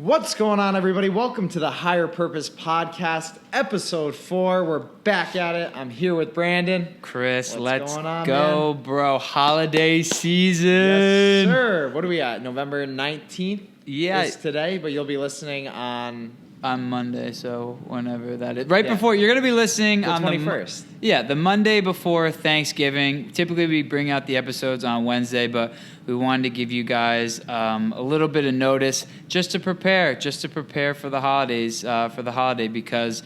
What's going on, everybody? Welcome to the Higher Purpose Podcast, Episode 4. We're back at it. I'm here with Brandon. Chris, What's let's going on, go, man? bro. Holiday season. Yes, sir. What are we at? November 19th? Yeah. Is today, but you'll be listening on Monday, so whenever that is. Right before, you're going to be listening the on 21st. the Monday before Thanksgiving. Typically, we bring out the episodes on Wednesday, but we wanted to give you guys a little bit of notice just to prepare for the holiday, because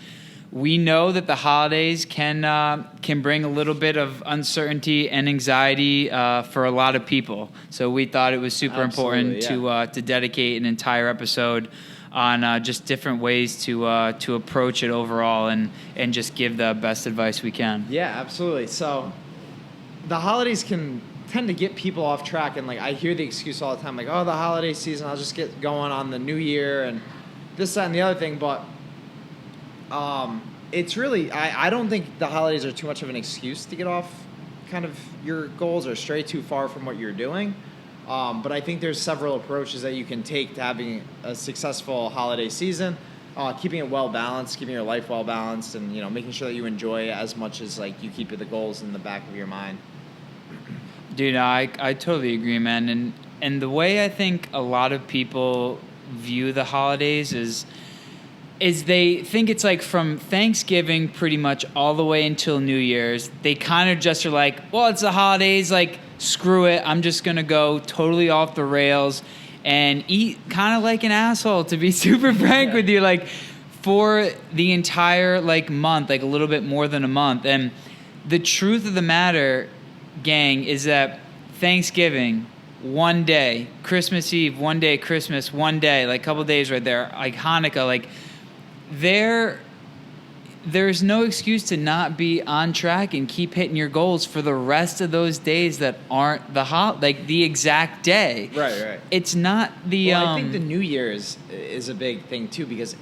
we know that the holidays can bring a little bit of uncertainty and anxiety for a lot of people. So we thought it was super important to dedicate an entire episode on just different ways to approach it overall and just give the best advice we can. Yeah, absolutely. So the holidays can tend to get people off track, and like I hear the excuse all the time, like, oh, the holiday season, I'll just get going on the new year and this, that, and the other thing. But it's really, I don't think the holidays are too much of an excuse to get off kind of your goals or stray too far from what you're doing. But I think there's several approaches that you can take to having a successful holiday season, keeping it well balanced, keeping your life well balanced, and making sure that you enjoy it as much as like you keep the goals in the back of your mind. Dude, I totally agree, man. And the way I think a lot of people view the holidays is they think it's like from Thanksgiving pretty much all the way until New Year's. They kind of just are like, well, it's the holidays, like, screw it. I'm just going to go totally off the rails and eat kind of like an asshole, to be super frank with you, like for the entire like month, like a little bit more than a month. And the truth of the matter, gang, is that Thanksgiving, one day, Christmas Eve, one day, Christmas, one day, like a couple days right there, like Hanukkah, like there's no excuse to not be on track and keep hitting your goals for the rest of those days that aren't the exact day. Right. It's not the. Well, I think the New Year's is a big thing too, because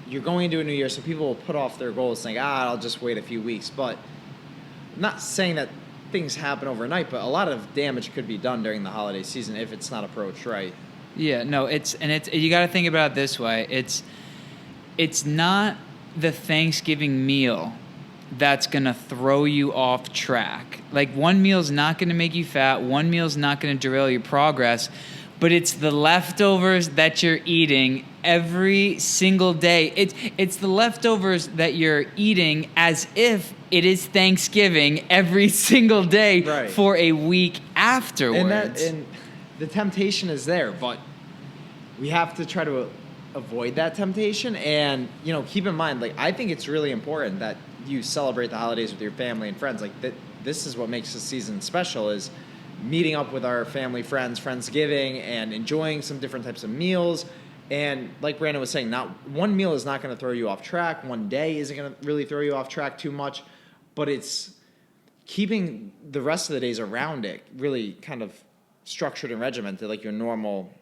you're going into a new year, so people will put off their goals, saying, I'll just wait a few weeks. But I'm not saying that things happen overnight, but a lot of damage could be done during the holiday season if it's not approached right. Yeah, no, it's you got to think about it this way. It's not the Thanksgiving meal that's going to throw you off track. Like, one meal's not going to make you fat. One meal's not going to derail your progress. But it's the leftovers that you're eating every single day. It's the leftovers that you're eating as if it is Thanksgiving every single day for a week afterwards. And the temptation is there, but we have to try to avoid that temptation. And keep in mind, like, I think it's really important that you celebrate the holidays with your family and friends. Like, this is what makes the season special, is meeting up with our family, Friendsgiving, and enjoying some different types of meals. And like Brandon was saying, not one meal is not going to throw you off track. One day isn't going to really throw you off track too much, but it's keeping the rest of the days around it really kind of structured and regimented, like your normal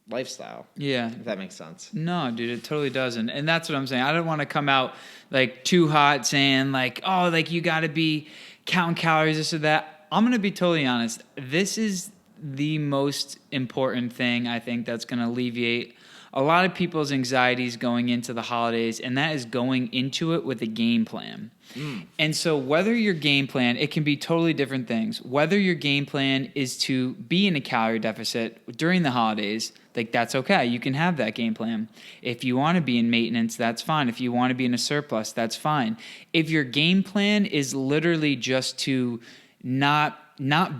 lifestyle. Yeah. If that makes sense. No, dude, it totally doesn't. And that's what I'm saying. I don't want to come out like too hot saying like, oh, like you got to be counting calories, this or that. I'm going to be totally honest. This is the most important thing, I think, that's going to alleviate a lot of people's anxieties going into the holidays, and that is going into it with a game plan. And so whether your game plan, it can be totally different things. Whether your game plan is to be in a calorie deficit during the holidays, like, that's okay. You can have that game plan. If you want to be in maintenance, that's fine. If you want to be in a surplus, that's fine. If your game plan is literally just to not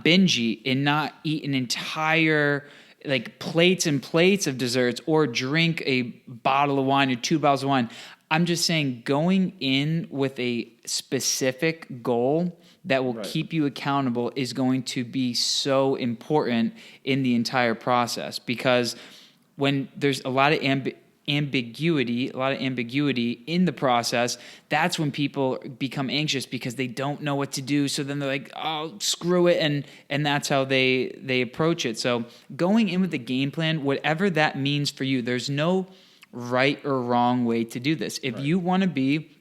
binge eat and not eat an entire like plates and plates of desserts or drink a bottle of wine or 2 bottles of wine, I'm just saying going in with a specific goal that will keep you accountable is going to be so important in the entire process, because when there's a lot of ambiguity in the process, that's when people become anxious because they don't know what to do. So then they're like, oh, screw it. And that's how they approach it. So going in with the game plan, whatever that means for you, there's no right or wrong way to do this. If you want to be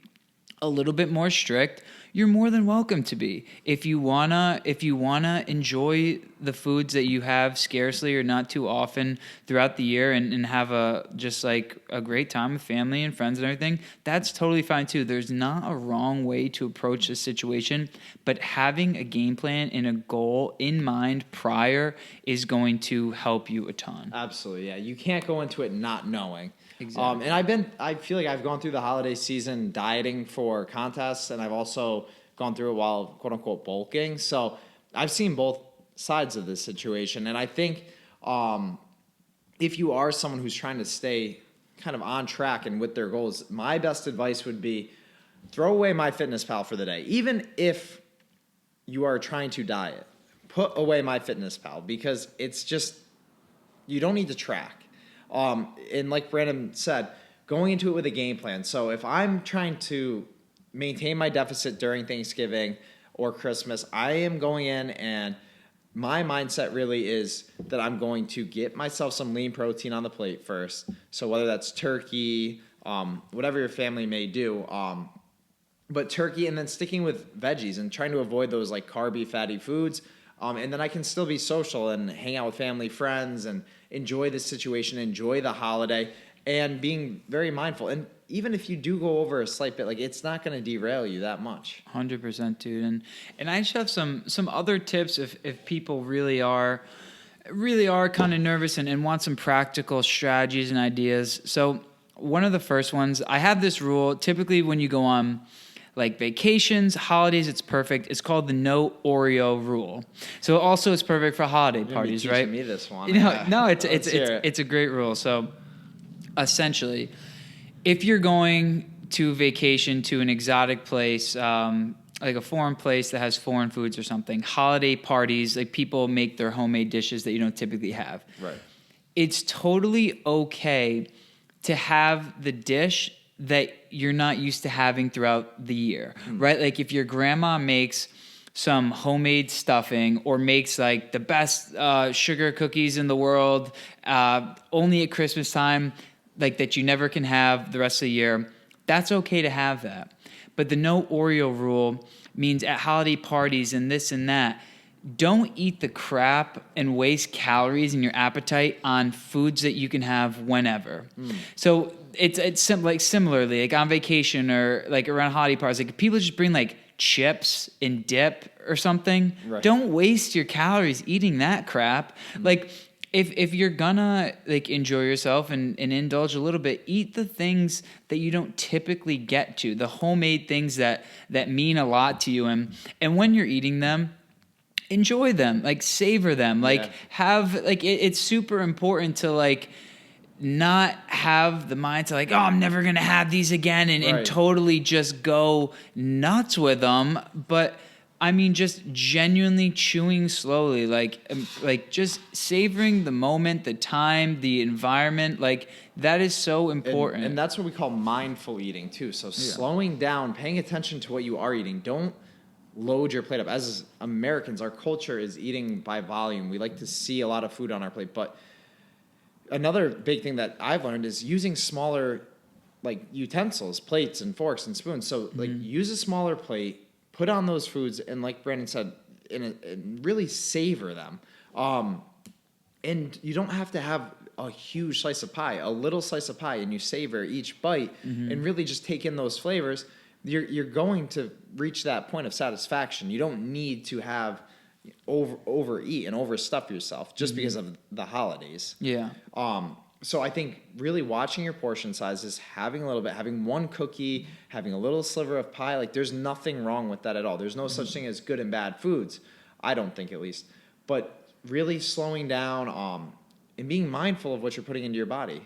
a little bit more strict, you're more than welcome to be. If you wanna enjoy the foods that you have scarcely or not too often throughout the year and have just like a great time with family and friends and everything, that's totally fine too. There's not a wrong way to approach this situation, but having a game plan and a goal in mind prior is going to help you a ton. Absolutely, yeah. You can't go into it not knowing. Exactly. And I feel like I've gone through the holiday season dieting for contests, and I've also gone through it while quote unquote bulking. So I've seen both sides of this situation. And I think if you are someone who's trying to stay kind of on track and with their goals, my best advice would be throw away MyFitnessPal for the day. Even if you are trying to diet, put away MyFitnessPal, because it's just, you don't need to track. And like Brandon said, going into it with a game plan. So if I'm trying to maintain my deficit during Thanksgiving or Christmas, I am going in and my mindset really is that I'm going to get myself some lean protein on the plate first. So whether that's turkey, whatever your family may do, but turkey, and then sticking with veggies and trying to avoid those like carby, fatty foods. And then I can still be social and hang out with family, friends, and enjoy the situation, enjoy the holiday, and being very mindful. And even if you do go over a slight bit, like it's not going to derail you that much. 100%, dude. And I just have some other tips if people really are kind of nervous and want some practical strategies and ideas. So one of the first ones, I have this rule. Typically, when you go on like vacations, holidays, it's perfect. It's called the no Oreo rule. So also it's perfect for holiday parties, You're right? teaching me this one. No, it's a great rule. So essentially, if you're going to vacation to an exotic place, like a foreign place that has foreign foods or something, holiday parties, like people make their homemade dishes that you don't typically have. Right. It's totally okay to have the dish that you're not used to having throughout the year, right? Like if your grandma makes some homemade stuffing or makes like the best sugar cookies in the world only at Christmas time, like that you never can have the rest of the year, that's okay to have that. But the no Oreo rule means at holiday parties and this and that, don't eat the crap and waste calories in your appetite on foods that you can have whenever. So it's similarly, like on vacation or like around holiday parties, like if people just bring like chips and dip or something, right. Don't waste your calories eating that crap. Like if you're gonna like enjoy yourself and indulge a little bit, eat the things that you don't typically get to, the homemade things that mean a lot to you, and when you're eating them, enjoy them, like savor them, like have like it's super important to like not have the mindset like, oh, I'm never gonna have these again and totally just go nuts with them. But I mean, just genuinely chewing slowly, like just savoring the moment, the time, the environment, like that is so important. And that's what we call mindful eating too. So slowing down, paying attention to what you are eating. Don't load your plate up. As Americans, our culture is eating by volume. We like to see a lot of food on our plate. But another big thing that I've learned is using smaller like utensils, plates and forks and spoons. So like use a smaller plate, put on those foods, and like Brandon said, and really savor them. And you don't have to have a huge slice of pie, a little slice of pie, and you savor each bite and really just take in those flavors. You're going to reach that point of satisfaction. You don't need to have overeat and overstuff yourself just because of the holidays. Yeah. So I think really watching your portion sizes, having a little bit, having one cookie, having a little sliver of pie, like there's nothing wrong with that at all. There's no such thing as good and bad foods, I don't think at least. But really slowing down and being mindful of what you're putting into your body.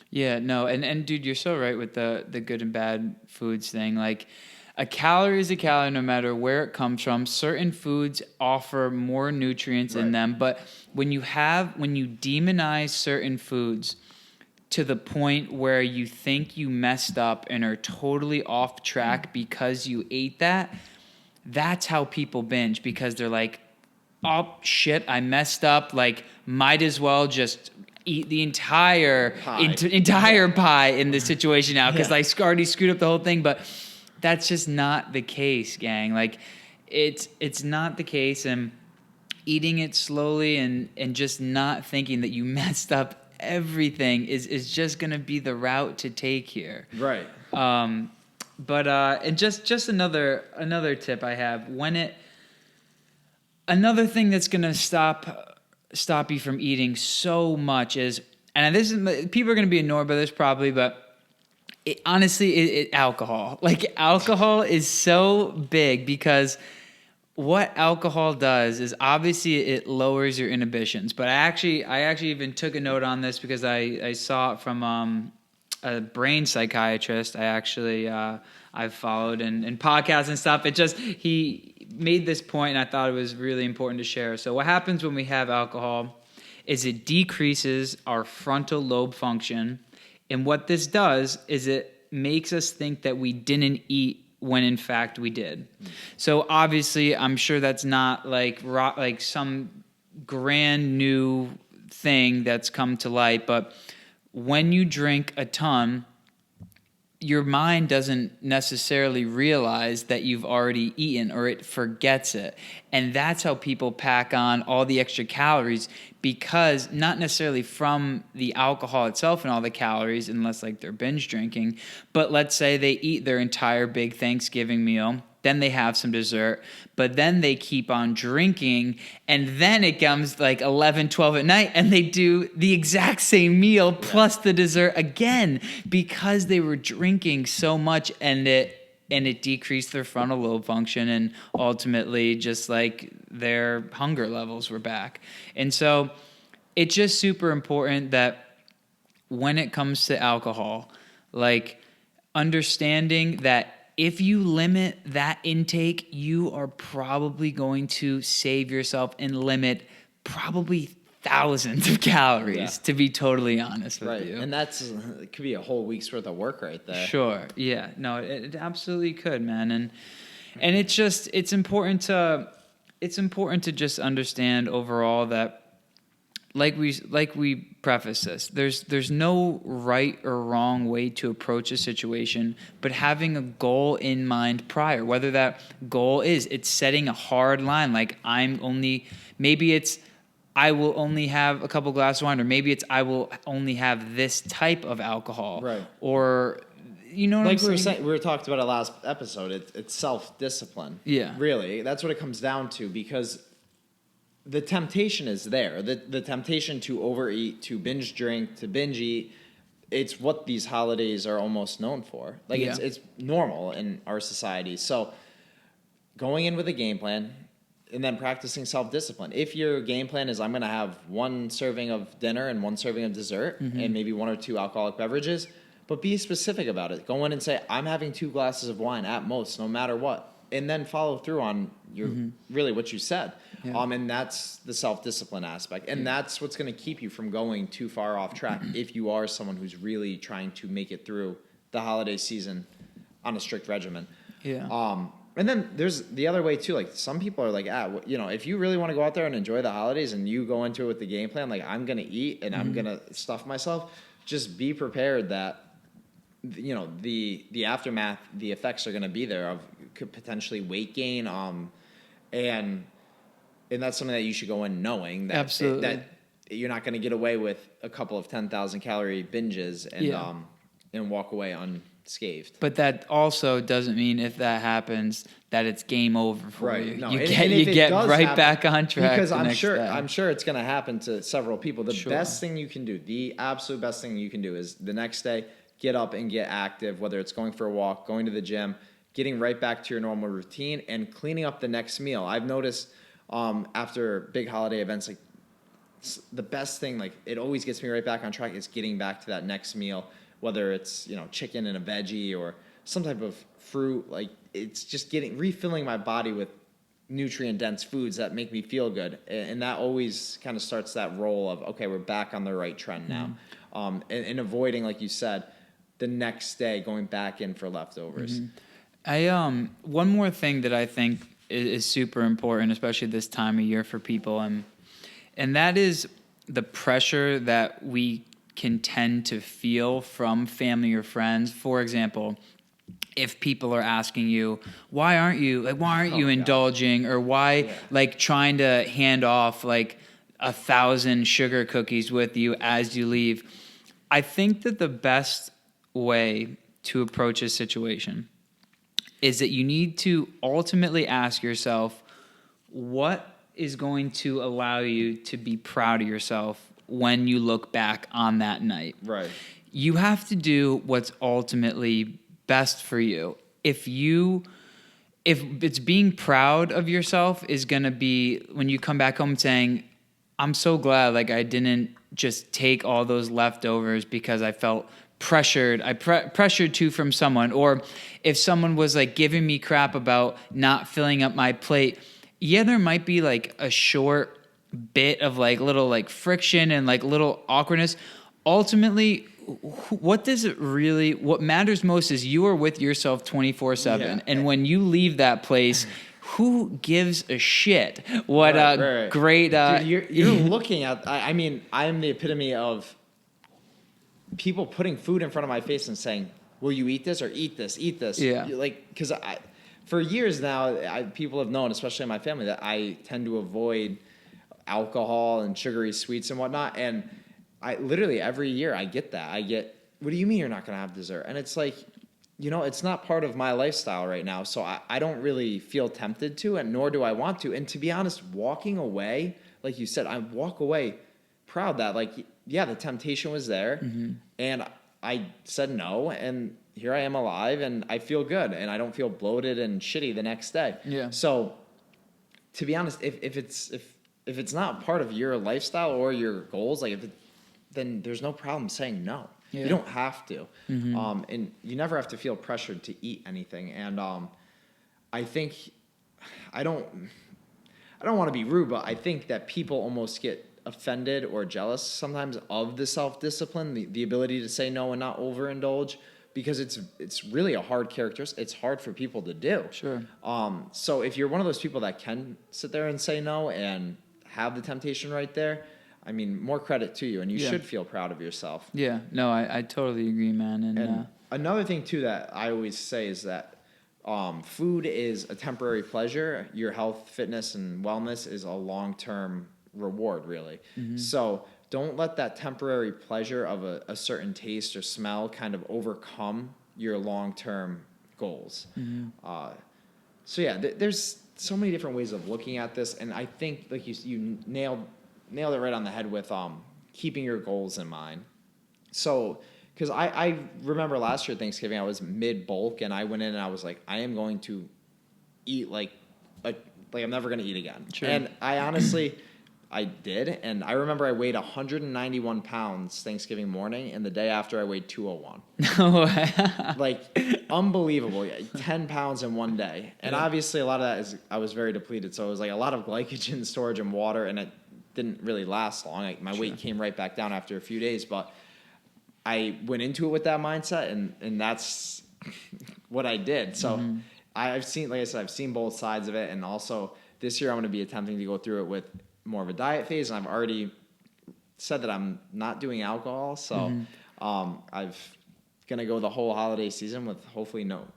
Yeah, no, and dude, you're so right with the good and bad foods thing. Like a calorie is a calorie no matter where it comes from. Certain foods offer more nutrients in them, but when you demonize certain foods to the point where you think you messed up and are totally off track because you ate that, that's how people binge, because they're like, oh shit, I messed up, like might as well just eat the entire pie in this situation now because I already screwed up the whole thing. But that's just not the case, gang. Like it's not the case. And eating it slowly and just not thinking that you messed up everything is just going to be the route to take here. Right. But and just another tip I have, another thing that's going to stop you from eating so much is, and this is, people are going to be annoyed by this probably, but honestly, alcohol. Like, alcohol is so big because what alcohol does is obviously it lowers your inhibitions. But I actually even took a note on this because I saw it from a brain psychiatrist I've followed and podcasts and stuff. He made this point, and I thought it was really important to share. So what happens when we have alcohol is it decreases our frontal lobe function. And what this does is it makes us think that we didn't eat when in fact we did. So obviously, I'm sure that's not like some grand new thing that's come to light, but when you drink a ton, your mind doesn't necessarily realize that you've already eaten, or it forgets it. And that's how people pack on all the extra calories, because not necessarily from the alcohol itself and all the calories, unless like they're binge drinking, but let's say they eat their entire big Thanksgiving meal, then they have some dessert, but then they keep on drinking, and then it comes like 11, 12 at night, and they do the exact same meal plus the dessert again, because they were drinking so much, and it decreased their frontal lobe function, and ultimately just like their hunger levels were back. And so it's just super important that when it comes to alcohol, like understanding that if you limit that intake, you are probably going to save yourself and limit probably thousands of calories, to be totally honest with you. And it could be a whole week's worth of work right there. Sure. Yeah. No, it absolutely could, man. And it's important to just understand overall that, like we preface this, there's no right or wrong way to approach a situation, but having a goal in mind prior, whether that goal is it's setting a hard line, like maybe it's I will only have a couple glasses of wine, or maybe it's I will only have this type of alcohol, right? Or you know what I'm saying? We were talking about it last episode. It's self-discipline. Yeah, really, that's what it comes down to, because the temptation is there. The temptation to overeat, to binge drink, to binge eat. It's what these holidays are almost known for. Like, it's normal in our society. So going in with a game plan and then practicing self-discipline. If your game plan is I'm going to have one serving of dinner and one serving of dessert, and maybe one or two alcoholic beverages, but be specific about it. Go in and say, I'm having 2 glasses of wine at most, no matter what. And then follow through on really what you said. Yeah. And that's the self-discipline aspect. And that's what's going to keep you from going too far off track if you are someone who's really trying to make it through the holiday season on a strict regimen. Yeah. And then there's the other way too. Like, some people are like, if you really want to go out there and enjoy the holidays and you go into it with the game plan, like, I'm going to eat and I'm going to stuff myself, just be prepared that, the aftermath, the effects are going to be there of could potentially weight gain. And that's something that you should go in knowing that absolutely that you're not going to get away with a couple of 10,000 calorie binges and walk away unscathed. But that also doesn't mean if that happens that it's game over for you. No. You get right back on track. Because I'm sure it's going to happen to several people. The best thing you can do, the absolute best thing you can do, is the next day get up and get active, whether it's going for a walk, going to the gym, getting right back to your normal routine, and cleaning up the next meal. I've noticed after big holiday events, like, the best thing, like, it always gets me right back on track, is getting back to that next meal, whether it's chicken and a veggie or some type of fruit. Like, it's just refilling my body with nutrient dense foods that make me feel good, and that always kind of starts that roll of, okay, we're back on the right trend now. And avoiding, like you said, the next day going back in for leftovers. One more thing that I think is super important, especially this time of year for people, and that is the pressure that we can tend to feel from family or friends. For example, if people are asking you, why aren't you God. indulging, or why Yeah. like trying to hand off like 1,000 sugar cookies with you as you leave? I think that the best way to approach a situation is that you need to ultimately ask yourself, what is going to allow you to be proud of yourself when you look back on that night? Right. You have to do what's ultimately best for you. If it's being proud of yourself is going to be when you come back home saying, I'm so glad like I didn't just take all those leftovers because I felt pressured. Pressured to from someone, or if someone was like giving me crap about not filling up my plate. Yeah, there might be like a short bit of like little like friction and like little awkwardness. Ultimately, what matters most is you are with yourself 24/7. Yeah. And when you leave that place, who gives a shit? What Right. great Dude, you're looking at. I mean, I am the epitome of people putting food in front of my face and saying, "Will you eat this or eat this? Eat this." Yeah. Like, because for years now, people have known, especially in my family, that I tend to avoid alcohol and sugary sweets and whatnot. And I literally every year I get that. What do you mean you're not going to have dessert? And it's like, it's not part of my lifestyle right now. So I don't really feel tempted to, and nor do I want to. And to be honest, walking away, like you said, I walk away proud that, like, yeah, the temptation was there. Mm-hmm. And I said no. And here I am alive, and I feel good. And I don't feel bloated and shitty the next day. Yeah. So to be honest, if it's not part of your lifestyle or your goals, like then there's no problem saying no. Yeah. You don't have to, Mm-hmm. and you never have to feel pressured to eat anything. And I think I don't want to be rude, but I think that people almost get offended or jealous sometimes of the self-discipline, the ability to say no and not overindulge, because it's really a hard characteristic. It's hard for people to do. Sure. So if you're one of those people that can sit there and say no and have the temptation right there, I mean, more credit to you, and you Yeah. should feel proud of yourself. Yeah, no, I totally agree, man. And another thing too that I always say is that food is a temporary pleasure. Your health, fitness, and wellness is a long-term reward, really. Mm-hmm. So don't let that temporary pleasure of a certain taste or smell kind of overcome your long-term goals. Mm-hmm. So yeah, there's so many different ways of looking at this, and I think like you nailed it right on the head with keeping your goals in mind. So, because I remember last year Thanksgiving, I was mid bulk, and I went in and I was like, I am going to eat like I'm never going to eat again. Sure. And I honestly, I did, and I remember I weighed 191 pounds Thanksgiving morning, and the day after I weighed 201. No. Like, unbelievable. 10 pounds in one day. And Yeah. obviously a lot of that is I was very depleted, so it was like a lot of glycogen storage and water, and it didn't really last long. Like, my weight came right back down after a few days, but I went into it with that mindset, and that's what I did. So I've seen, like I said, I've seen both sides of it, and also this year I'm going to be attempting to go through it with more of a diet phase, and I've already said that I'm not doing alcohol, so I've going to go the whole holiday season with hopefully not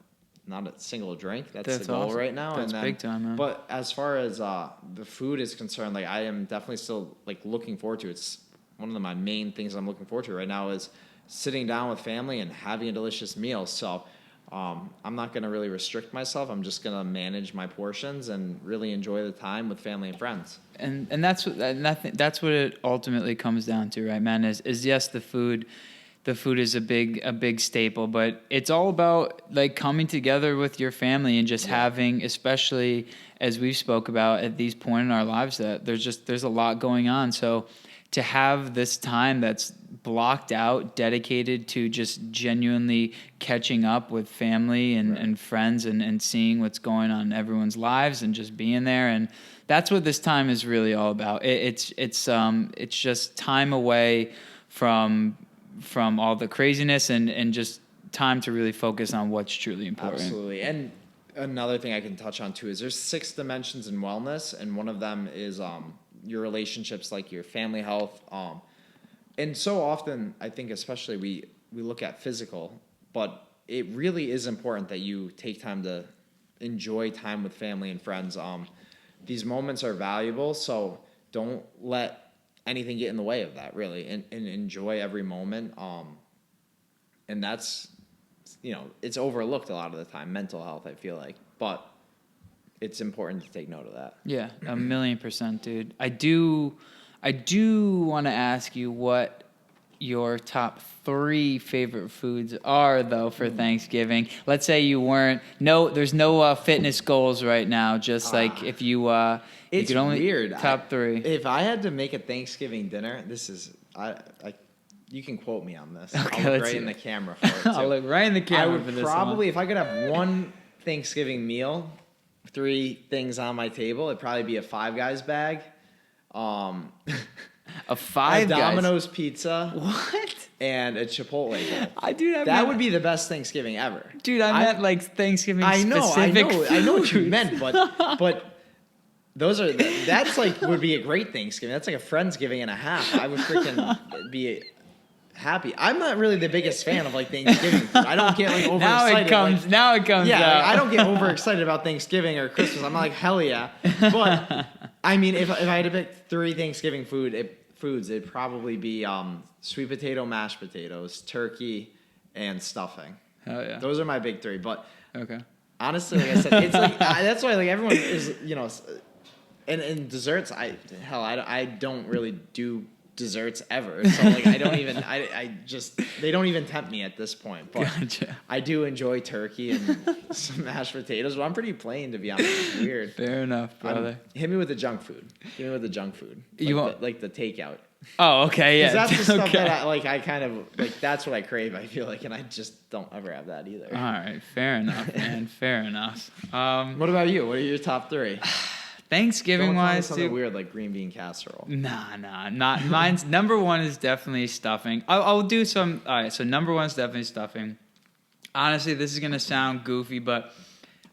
a single drink. That's the goal awesome. right now. That's and then, big time, man. But as far as the food is concerned, like, I am definitely still like looking forward to it. It's one of my main things I'm looking forward to right now is sitting down with family and having a delicious meal. So I'm not going to really restrict myself. I'm just going to manage my portions and really enjoy the time with family and friends. And that's what it ultimately comes down to, right, man? Is yes, the food is a big staple, but it's all about like coming together with your family and just having, especially as we've spoke about at these point in our lives, that there's a lot going on. So to have this time that's blocked out, dedicated to just genuinely catching up with family and friends and seeing what's going on in everyone's lives and just being there. And that's what this time is really all about. It's just time away from all the craziness and just time to really focus on what's truly important. Absolutely. And another thing I can touch on too is there's 6 dimensions in wellness, and one of them is your relationships, like your family health. And so often, I think especially we look at physical, but it really is important that you take time to enjoy time with family and friends. These moments are valuable, so don't let anything get in the way of that, really, and enjoy every moment. And that's, it's overlooked a lot of the time, mental health, I feel like, but it's important to take note of that. Yeah, 1,000,000%, dude. I do want to ask you what your top 3 favorite foods are, though, for Thanksgiving. Let's say you weren't, there's no fitness goals right now, just like if you It's could only weird. top 3. If I had to make a Thanksgiving dinner, this is, you can quote me on this. Okay, I'll look let's right see in it. the camera for it, too. I'll look right in the camera I would for this probably, one. if I could have one Thanksgiving meal, 3 things on my table, it'd probably be a Five Guys bag, A a Five Guys. Domino's pizza, What? and a Chipotle bowl. That would be the best Thanksgiving ever. Dude, I meant like Thanksgiving I know specific I know what you foods. meant, but that's like would be a great Thanksgiving. That's like a Friendsgiving and a half. I would freaking be happy. I'm not really the biggest fan of like Thanksgiving food. I don't get like overexcited. Now it comes Yeah, out. like, I don't get overexcited about Thanksgiving or Christmas. I'm not like, hell yeah. But I mean, if I had to pick 3 Thanksgiving foods, it'd probably be sweet potato, mashed potatoes, turkey, and stuffing. Hell yeah. Those are my big 3. But Okay. honestly, like I said, it's like that's why like everyone is, and desserts. I don't really do desserts ever. So like I don't even they don't even tempt me at this point. But Gotcha. I do enjoy turkey and some mashed potatoes. But I'm pretty plain, to be honest. It's weird. Fair enough, brother. Hit me with the junk food. Hit me with the junk food. Like You want the takeout. Oh, okay, yeah. 'Cause that's the stuff Okay. that I kind of like. That's what I crave. I feel like, and I just don't ever have that either. All right, fair enough, man. Fair enough. What about you? What are your top 3? Thanksgiving Don't tell me wise, something dude. weird like green bean casserole. Nah, not mine's number 1 is definitely stuffing. I'll do some. All right, so number 1 is definitely stuffing. Honestly, this is gonna sound goofy, but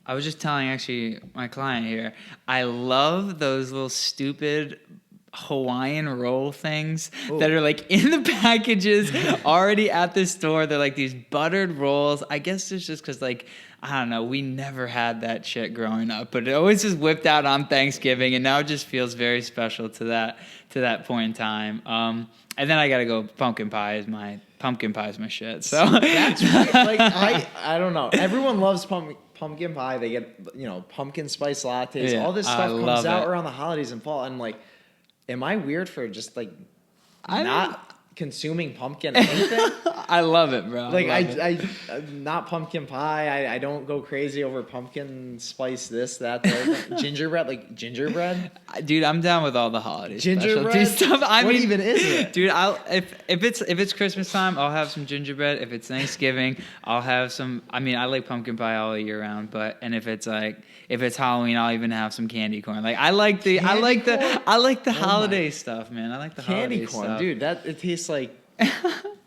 I was just telling actually my client here. I love those little stupid Hawaiian roll things that are like in the packages already at the store. They're like these buttered rolls. I guess it's just because like, I don't know, we never had that shit growing up, but it always just whipped out on Thanksgiving, and now it just feels very special to that point in time. And then I gotta go pumpkin pie is my shit. So That's right. Like I don't know. Everyone loves pumpkin pie. They get pumpkin spice lattes. Yeah, All this I stuff comes love out it. around the holidays and fall. And like, am I weird for just like not consuming pumpkin anything? I love it, bro. Like love it. I'm not pumpkin pie. I don't go crazy over pumpkin spice this, that, the other thing. Gingerbread, like gingerbread. Dude, I'm down with all the holiday Gingerbread specialty stuff. What even is it? Dude, if it's Christmas time, I'll have some gingerbread. If it's Thanksgiving, I'll have some. I mean, I like pumpkin pie all year round, and if it's Halloween, I'll even have some candy corn. Like I like the holiday stuff, man. I like the Candy holiday corn, stuff. dude. That it tastes like.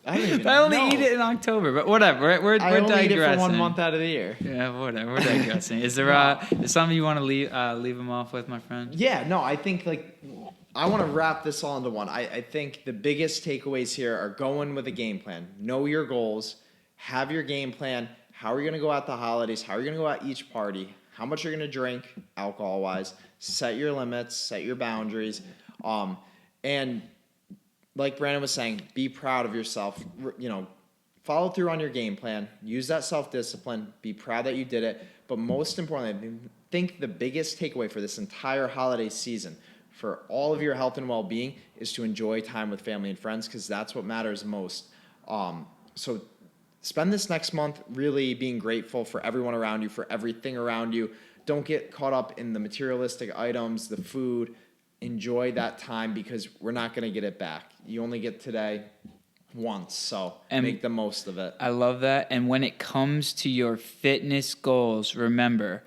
I don't even But I only know. eat it in October, but whatever. We're I only digressing. eat it for 1 month out of the year. Yeah, whatever. We're digressing. Is there is something you want to leave them off with, my friend? Yeah, no, I think I want to wrap this all into one. I think the biggest takeaways here are going with a game plan. Know your goals. Have your game plan. How are you going to go out the holidays? How are you going to go out each party? How much you're going to drink alcohol-wise? Set your limits. Set your boundaries. And like Brandon was saying, be proud of yourself. Follow through on your game plan. Use that self-discipline. Be proud that you did it. But most importantly, I think the biggest takeaway for this entire holiday season for all of your health and well-being is to enjoy time with family and friends, because that's what matters most. So spend this next month really being grateful for everyone around you, for everything around you. Don't get caught up in the materialistic items, the food. Enjoy that time, because we're not going to get it back. You only get today once, so make the most of it. I love that. And when it comes to your fitness goals, remember,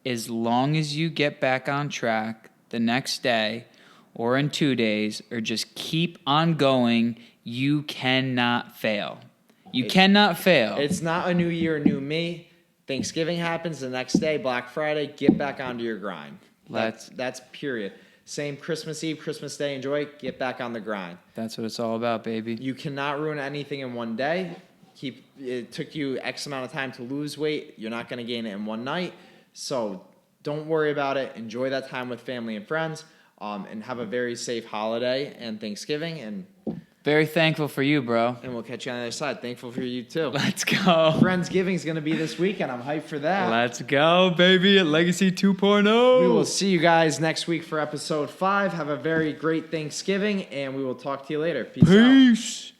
as long as you get back on track the next day or in 2 days, or just keep on going, you cannot fail. You cannot fail. It's not a new year, new me. Thanksgiving happens the next day, Black Friday, get back onto your grind. That's period. Same Christmas Eve, Christmas Day, enjoy, get back on the grind. That's what it's all about, baby. You cannot ruin anything in one day. It took you X amount of time to lose weight. You're not going to gain it in one night. So don't worry about it. Enjoy that time with family and friends, and have a very safe holiday and Thanksgiving. And Very thankful for you, bro. we'll catch you on the other side. Thankful for you too. Let's go. Friendsgiving is going to be this weekend. I'm hyped for that. Let's go, baby, at Legacy 2.0. We will see you guys next week for episode 5. Have a very great Thanksgiving, and we will talk to you later. Peace out. Peace.